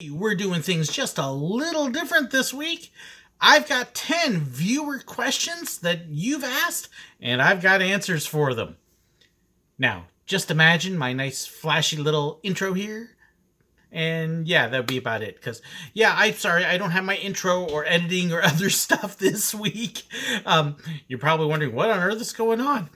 We're doing things just a little different this week. I've got 10 viewer questions that you've asked, and I've got answers for them. Now, just imagine my nice flashy little intro here. And yeah, that'd be about it. Because, yeah, I'm sorry, I don't have my intro or editing or other stuff this week. You're probably wondering what on earth is going on.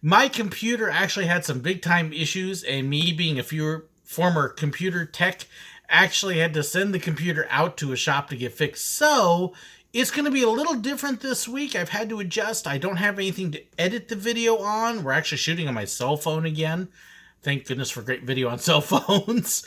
My computer actually had some big time issues, and me being a former computer tech, actually had to send the computer out to a shop to get fixed. So it's going to be a little different this week. I've had to adjust. I don't have anything to edit the video on. We're actually shooting on my cell phone again. Thank goodness for great video on cell phones.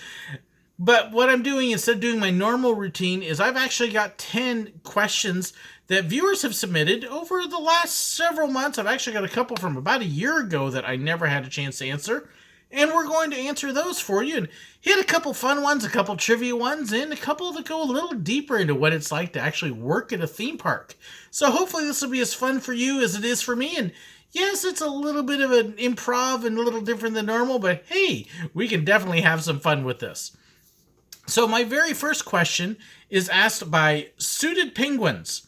But what I'm doing, instead of doing my normal routine, is I've actually got 10 questions that viewers have submitted over the last several months. I've actually got a couple from about a year ago that I never had a chance to answer. And we're going to answer those for you and hit a couple fun ones, a couple trivia ones, and a couple that go a little deeper into what it's like to actually work at a theme park. So hopefully this will be as fun for you as it is for me. And yes, it's a little bit of an improv and a little different than normal, but hey, we can definitely have some fun with this. So my very first question is asked by Suited Penguins.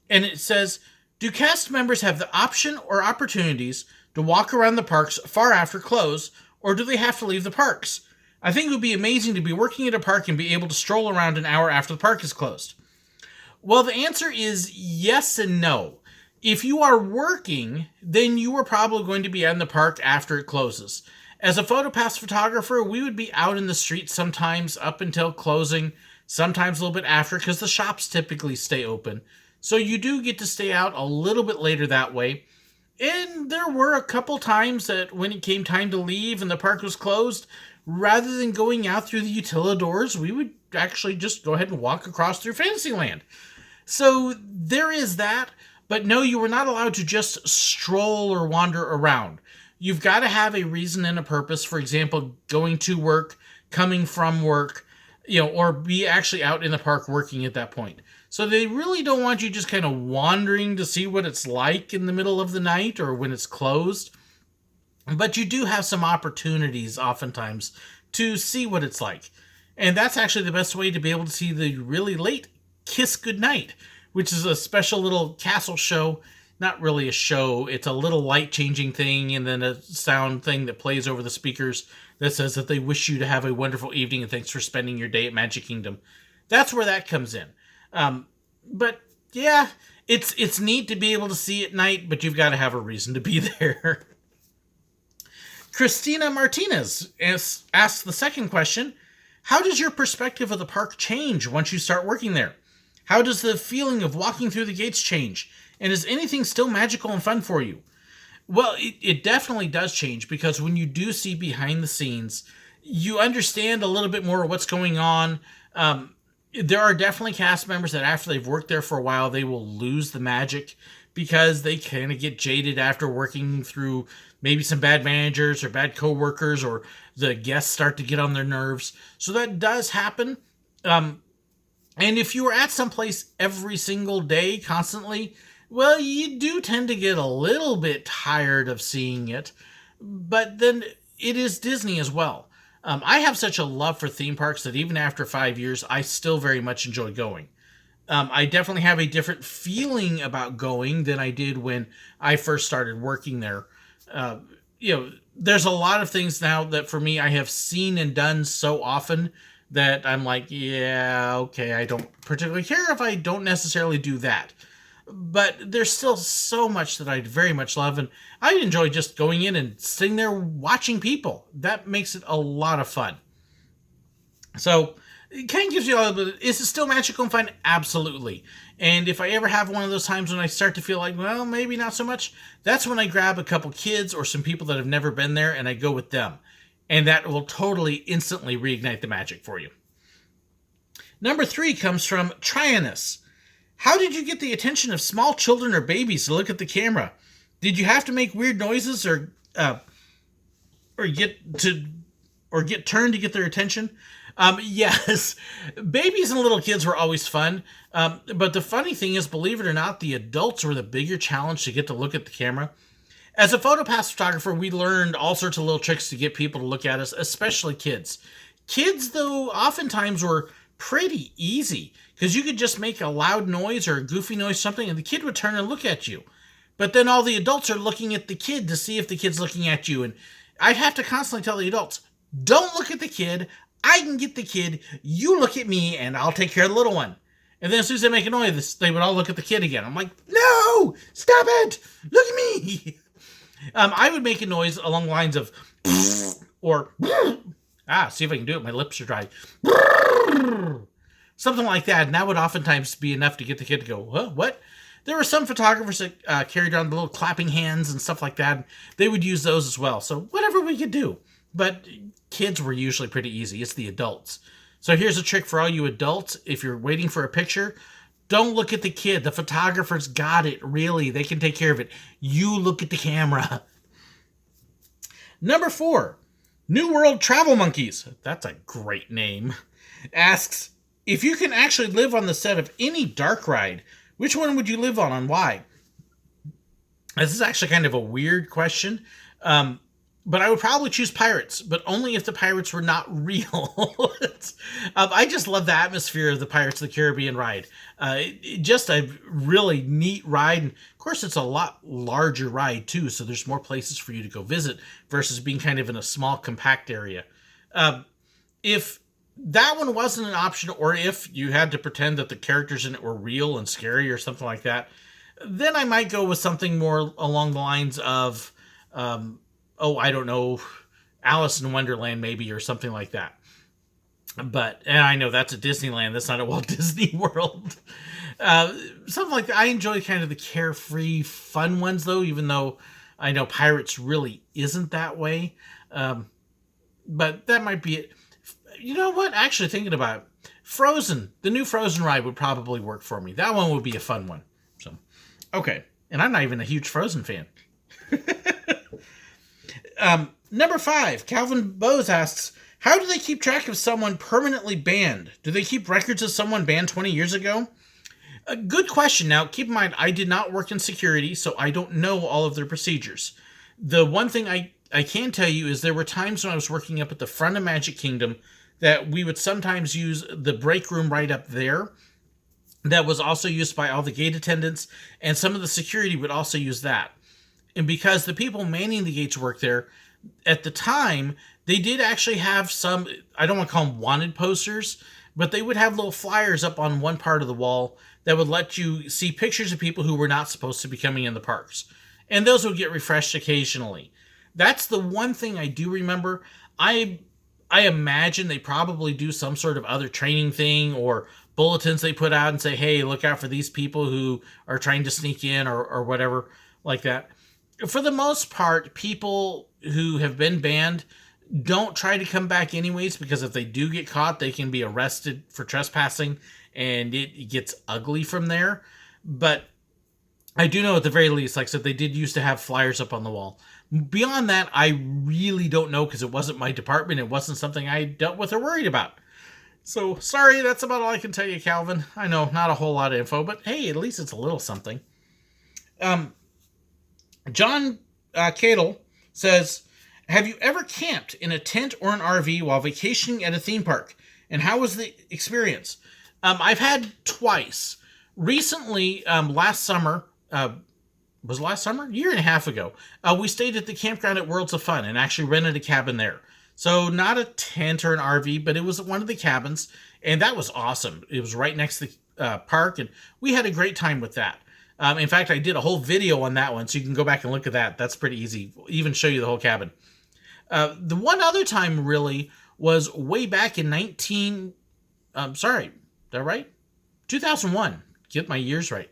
And it says, do cast members have the option or opportunities to walk around the parks far after close, or do they have to leave the parks? I think it would be amazing to be working at a park and be able to stroll around an hour after the park is closed. Well, the answer is yes and no. If you are working, then you are probably going to be in the park after it closes. As a PhotoPass photographer, we would be out in the street sometimes up until closing, sometimes a little bit after, because the shops typically stay open. So you do get to stay out a little bit later that way. And there were a couple times that when it came time to leave and the park was closed, rather than going out through the utilidors, we would actually just go ahead and walk across through Fantasyland. So there is that, but no, you were not allowed to just stroll or wander around. You've got to have a reason and a purpose. For example, going to work, coming from work, or be actually out in the park working at that point. So they really don't want you just kind of wandering to see what it's like in the middle of the night or when it's closed. But you do have some opportunities oftentimes to see what it's like. And that's actually the best way to be able to see the really late Kiss Goodnight, which is a special little castle show. Not really a show. It's a little light changing thing and then a sound thing that plays over the speakers that says that they wish you to have a wonderful evening and thanks for spending your day at Magic Kingdom. That's where that comes in. But yeah, it's neat to be able to see at night, but you've got to have a reason to be there. Christina Martinez asks the second question. How does your perspective of the park change once you start working there? How does the feeling of walking through the gates change? And is anything still magical and fun for you? Well, it definitely does change, because when you do see behind the scenes, you understand a little bit more of what's going on. There are definitely cast members that after they've worked there for a while, they will lose the magic because they kind of get jaded after working through maybe some bad managers or bad coworkers, or the guests start to get on their nerves. So that does happen. And if you are at some place every single day, constantly, well, you do tend to get a little bit tired of seeing it. But then it is Disney as well. I have such a love for theme parks that even after 5 years, I still very much enjoy going. I definitely have a different feeling about going than I did when I first started working there. There's a lot of things now that for me I have seen and done so often that I'm like, yeah, okay, I don't particularly care if I don't necessarily do that. But there's still so much that I very much love, and I enjoy just going in and sitting there watching people. That makes it a lot of fun. So it kind of gives you a little bit. Is it still magical and fun? Absolutely. And if I ever have one of those times when I start to feel like, well, maybe not so much, that's when I grab a couple kids or some people that have never been there and I go with them. And that will totally instantly reignite the magic for you. Number 3 comes from Trianus. How did you get the attention of small children or babies to look at the camera? Did you have to make weird noises or get turned to get their attention? Yes, babies and little kids were always fun. But the funny thing is, believe it or not, the adults were the bigger challenge to get to look at the camera. As a PhotoPass photographer, we learned all sorts of little tricks to get people to look at us, especially kids. Kids, though, oftentimes were pretty easy because you could just make a loud noise or a goofy noise, something, and the kid would turn and look at you. But then all the adults are looking at the kid to see if the kid's looking at you. And I'd have to constantly tell the adults, don't look at the kid. I can get the kid. You look at me and I'll take care of the little one. And then as soon as they make a noise, they would all look at the kid again. I'm like, no, stop it. Look at me. I would make a noise along the lines of, or, see if I can do it. My lips are dry. Something like that. And that would oftentimes be enough to get the kid to go, huh, what? There were some photographers that carried around the little clapping hands and stuff like that. They would use those as well. So whatever we could do. But kids were usually pretty easy. It's the adults. So here's a trick for all you adults. If you're waiting for a picture, don't look at the kid. The photographer's got it, really. They can take care of it. You look at the camera. Number 4, New World Travel Monkeys. That's a great name. Asks, if you can actually live on the set of any dark ride, which one would you live on and why? This is actually kind of a weird question. But I would probably choose Pirates, but only if the pirates were not real. I just love the atmosphere of the Pirates of the Caribbean ride. Just a really neat ride. And of course, it's a lot larger ride, too, so there's more places for you to go visit versus being kind of in a small, compact area. If that one wasn't an option, or if you had to pretend that the characters in it were real and scary or something like that, then I might go with something more along the lines of... I don't know, Alice in Wonderland maybe, or something like that. But, and I know that's a Disneyland, that's not a Walt Disney World. Something like that. I enjoy kind of the carefree, fun ones, though, even though I know Pirates really isn't that way. But that might be it. You know what? Actually, thinking about it, Frozen, the new Frozen ride would probably work for me. That one would be a fun one. So, okay. And I'm not even a huge Frozen fan. Number 5, Calvin Bose asks, how do they keep track of someone permanently banned? Do they keep records of someone banned 20 years ago? A good question. Now, keep in mind, I did not work in security, so I don't know all of their procedures. The one thing I can tell you is there were times when I was working up at the front of Magic Kingdom that we would sometimes use the break room right up there. That was also used by all the gate attendants, and some of the security would also use that. And because the people manning the gates work there, at the time, they did actually have some, I don't want to call them wanted posters, but they would have little flyers up on one part of the wall that would let you see pictures of people who were not supposed to be coming in the parks. And those would get refreshed occasionally. That's the one thing I do remember. I imagine they probably do some sort of other training thing or bulletins they put out and say, hey, look out for these people who are trying to sneak in or whatever like that. For the most part, people who have been banned don't try to come back anyways, because if they do get caught, they can be arrested for trespassing, and it gets ugly from there. But I do know at the very least, like I said, they did used to have flyers up on the wall. Beyond that, I really don't know, because it wasn't my department. It wasn't something I dealt with or worried about. So, sorry, that's about all I can tell you, Calvin. I know, not a whole lot of info, but hey, at least it's a little something. John Cadle says, have you ever camped in a tent or an RV while vacationing at a theme park? And how was the experience? I've had twice. Recently, last summer, was it last summer? A year and a half ago, we stayed at the campground at Worlds of Fun and actually rented a cabin there. So not a tent or an RV, but it was one of the cabins, and that was awesome. It was right next to the park, and we had a great time with that. In fact, I did a whole video on that one, so you can go back and look at that. That's pretty easy. We'll even show you the whole cabin. The one other time, really, was way back in 2001. Get my years right.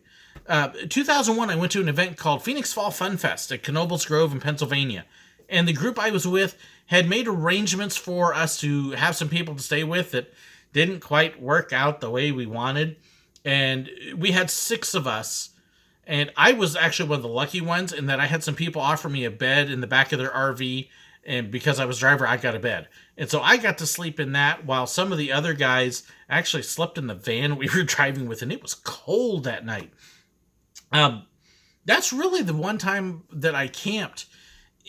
2001, I went to an event called Phoenix Fall Fun Fest at Knoebels Grove in Pennsylvania. And the group I was with had made arrangements for us to have some people to stay with that didn't quite work out the way we wanted. And we had 6 of us. And I was actually one of the lucky ones in that I had some people offer me a bed in the back of their RV. And because I was driver, I got a bed. And so I got to sleep in that while some of the other guys actually slept in the van we were driving with. And it was cold that night. That's really the one time that I camped.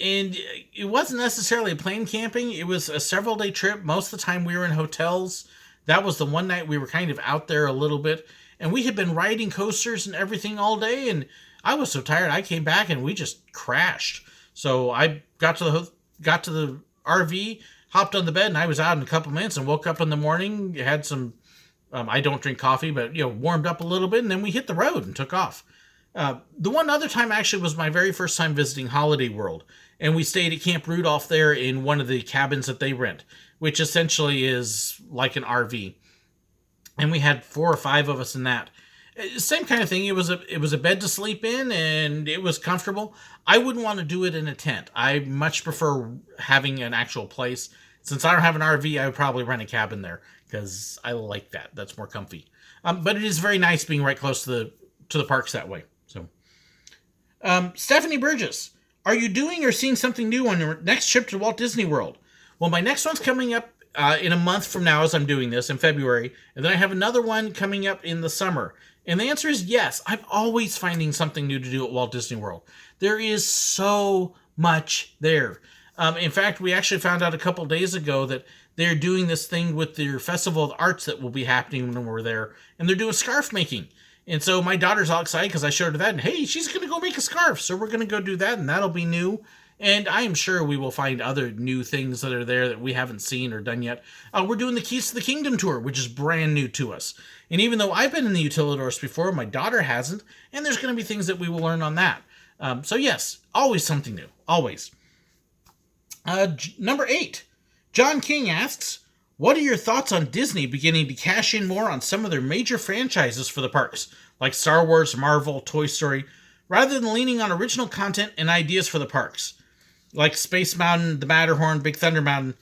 And it wasn't necessarily plane camping. It was a several-day trip. Most of the time we were in hotels That was the one night we were kind of out there a little bit, and we had been riding coasters and everything all day, and I was so tired I came back and we just crashed. So I got to the RV, hopped on the bed, and I was out in a couple minutes and woke up in the morning, had some I don't drink coffee, but warmed up a little bit, and then we hit the road and took off. The one other time actually was my very first time visiting Holiday World, and we stayed at Camp Rudolph there in one of the cabins that they rent, which essentially is like an RV. And we had 4 or 5 of us in that. Same kind of thing. It was a bed to sleep in, and it was comfortable. I wouldn't want to do it in a tent. I much prefer having an actual place. Since I don't have an RV, I would probably rent a cabin there because I like that. That's more comfy. But it is very nice being right close to the parks that way. So, Stephanie Burgess, are you doing or seeing something new on your next trip to Walt Disney World? Well, my next one's coming up in a month from now as I'm doing this in February, and then I have another one coming up in the summer. And the answer is yes. I'm always finding something new to do at Walt Disney World. There is so much there. In fact, we actually found out a couple days ago that they're doing this thing with their Festival of Arts that will be happening when we're there, and they're doing scarf making. And so my daughter's all excited because I showed her that, and hey, she's going to go make a scarf. So we're going to go do that, and that'll be new. And I am sure we will find other new things that are there that we haven't seen or done yet. We're doing the Keys to the Kingdom tour, which is brand new to us. And even though I've been in the Utilidors before, my daughter hasn't, and there's going to be things that we will learn on that. So yes, always something new. Always. Number 8. John King asks, what are your thoughts on Disney beginning to cash in more on some of their major franchises for the parks, like Star Wars, Marvel, Toy Story, rather than leaning on original content and ideas for the parks? Like Space Mountain, the Matterhorn, Big Thunder Mountain.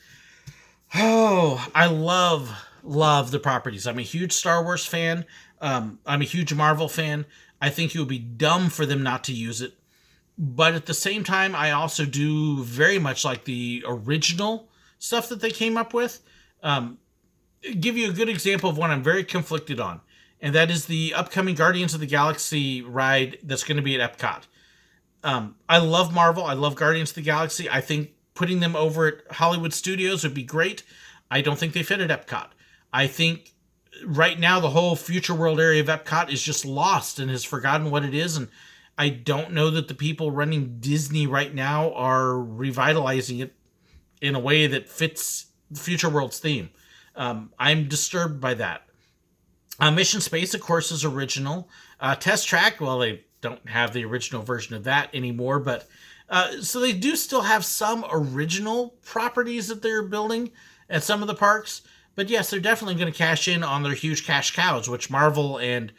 Oh, I love the properties. I'm a huge Star Wars fan. I'm a huge Marvel fan. I think it would be dumb for them not to use it. But at the same time, I also do very much like the original stuff that they came up with. Give you a good example of one I'm very conflicted on, and that is the upcoming Guardians of the Galaxy ride that's going to be at Epcot. I love Marvel. I love Guardians of the Galaxy. I think putting them over at Hollywood Studios would be great. I don't think they fit at Epcot. I think right now the whole Future World area of Epcot is just lost and has forgotten what it is, and I don't know that the people running Disney right now are revitalizing it in a way that fits Future World's theme. I'm disturbed by that. Mission Space, of course, is original. Test Track, well, they don't have the original version of that anymore, but so they do still have some original properties that they're building at some of the parks. But yes, they're definitely going to cash in on their huge cash cows, which Marvel and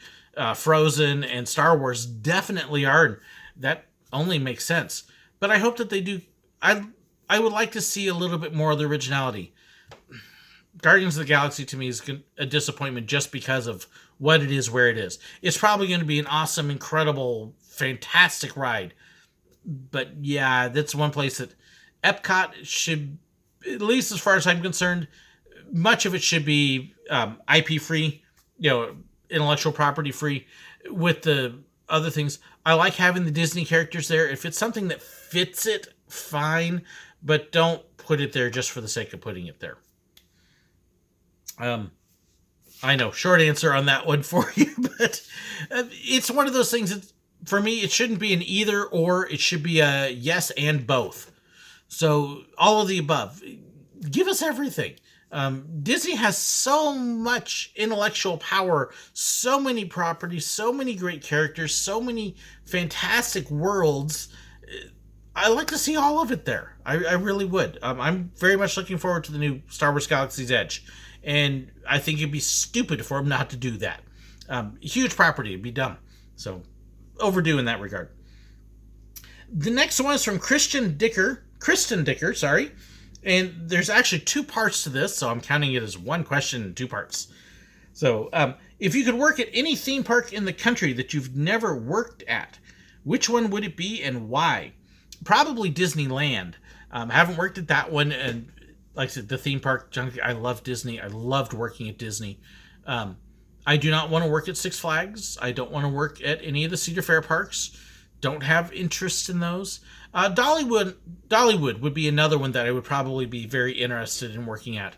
Frozen and Star Wars definitely are. And that only makes sense. But I hope that they do. I would like to see a little bit more of the originality. Guardians of the Galaxy to me is a disappointment just because of what it is, where it is. It's probably going to be an awesome, incredible, fantastic ride. But yeah, that's one place that Epcot should, at least as far as I'm concerned, much of it should be IP free, intellectual property free. With the other things, I like having the Disney characters there. If it's something that fits it, fine, but don't put it there just for the sake of putting it there. I know, short answer on that one for you, but it's one of those things that, for me, it shouldn't be an either or, it should be a yes and both. So, all of the above. Give us everything. Disney has so much intellectual power, so many properties, so many great characters, so many fantastic worlds. I like to see all of it there. I really would. I'm very much looking forward to the new Star Wars Galaxy's Edge. And I think it'd be stupid for them not to do that. Huge property, it'd be dumb. So, overdue in that regard. The next one is from Kristen Dicker, sorry. And there's actually 2 parts to this, so I'm counting it as one question in 2 parts. So, if you could work at any theme park in the country that you've never worked at, which one would it be and why? Probably Disneyland. Haven't worked at that one, and like I said, the theme park junkie, I love Disney. I loved working at Disney. I do not want to work at Six Flags. I don't want to work at any of the Cedar Fair parks. Don't have interest in those. Dollywood would be another one that I would probably be very interested in working at.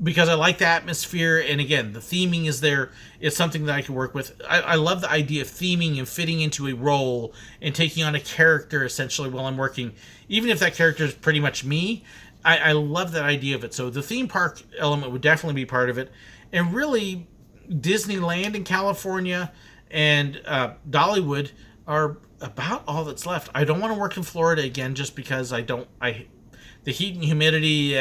because I like the atmosphere, and again, the theming is there. It's something that I can work with. I love the idea of theming and fitting into a role and taking on a character essentially while I'm working, even if that character is pretty much me. I love that idea of it. So the theme park element would definitely be part of it. And really, Disneyland in California and Dollywood are about all that's left. I don't want to work in Florida again just because the heat and humidity,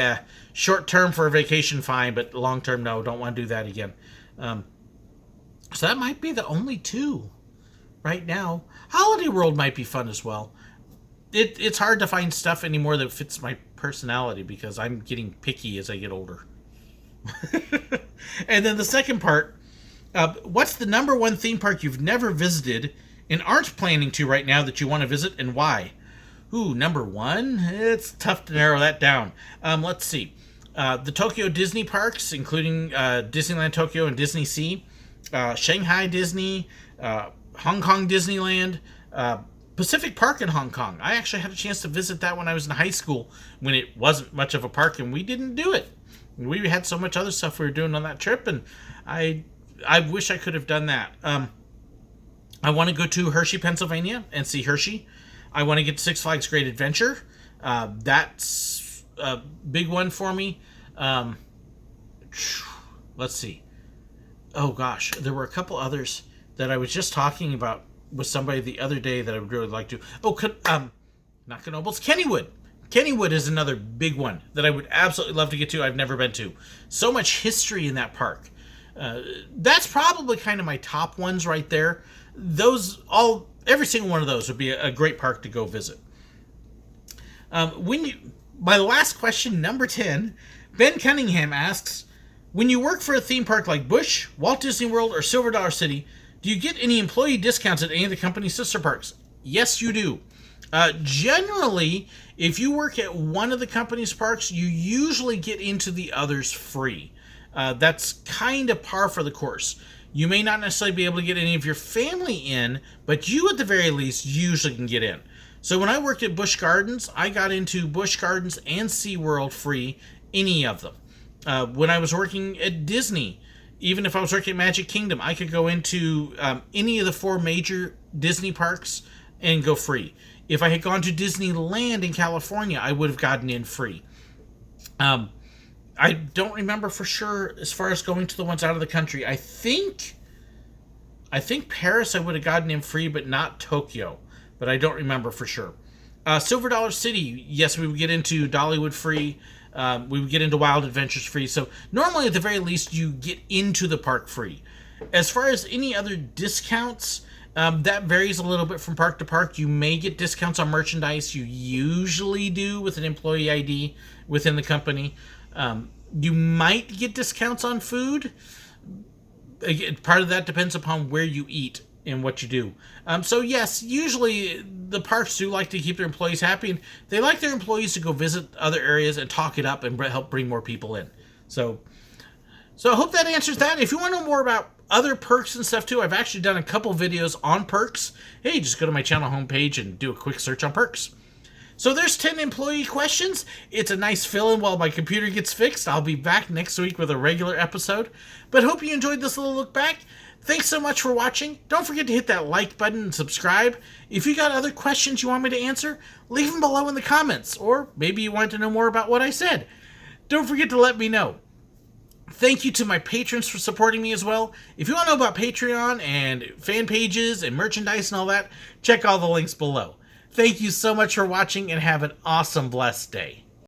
short term for a vacation, fine, but long term, no, don't want to do that again. So that might be the only two right now. Holiday World might be fun as well. It's hard to find stuff anymore that fits my personality because I'm getting picky as I get older. And then the second part, what's the number one theme park you've never visited and aren't planning to right now that you want to visit, and why? Ooh, number one? It's tough to narrow that down. Let's see. The Tokyo Disney parks, including Disneyland Tokyo and Disney Sea, Shanghai Disney, Hong Kong Disneyland, Pacific Park in Hong Kong. I actually had a chance to visit that when I was in high school when it wasn't much of a park and we didn't do it. We had so much other stuff we were doing on that trip, and I wish I could have done that. I want to go to Hershey, Pennsylvania and see Hershey. I want to get to Six Flags Great Adventure. That's a big one for me. Let's see. Oh gosh, there were a couple others that I was just talking about with somebody the other day that I would really like to. Oh, not Knoebels, Kennywood. Kennywood is another big one that I would absolutely love to get to. I've never been to. So much history in that park. That's probably kind of my top ones right there. Every single one of those would be a great park to go visit. My last question, number 10, Ben Cunningham asks, when you work for a theme park like Busch, Walt Disney World, or Silver Dollar City, do you get any employee discounts at any of the company's sister parks? Yes, you do. Generally, if you work at one of the company's parks, you usually get into the others free. That's kind of par for the course. You may not necessarily be able to get any of your family in, but you at the very least usually can get in. So when I worked at Busch Gardens, I got into Busch Gardens and SeaWorld free, any of them. When I was working at Disney, even if I was working at Magic Kingdom, I could go into any of the 4 major Disney parks and go free. If I had gone to Disneyland in California, I would have gotten in free. I don't remember for sure as far as going to the ones out of the country. I think Paris I would have gotten in free, but not Tokyo. But I don't remember for sure. Silver Dollar City, yes, we would get into Dollywood free. We would get into Wild Adventures free. So normally at the very least you get into the park free. As far as any other discounts, that varies a little bit from park to park. You may get discounts on merchandise. You usually do with an employee ID within the company. You might get discounts on food. Again, part of that depends upon where you eat and what you do. So yes, usually the parks do like to keep their employees happy, and they like their employees to go visit other areas and talk it up and help bring more people in. So I hope that answers that. If you want to know more about other perks and stuff too, I've actually done a couple videos on perks. Hey, just go to my channel homepage and do a quick search on perks. So there's 10 employee questions. It's a nice fill-in while my computer gets fixed. I'll be back next week with a regular episode. But hope you enjoyed this little look back. Thanks so much for watching. Don't forget to hit that like button and subscribe. If you got other questions you want me to answer, leave them below in the comments. Or maybe you want to know more about what I said. Don't forget to let me know. Thank you to my patrons for supporting me as well. If you want to know about Patreon and fan pages and merchandise and all that, check all the links below. Thank you so much for watching and have an awesome, blessed day.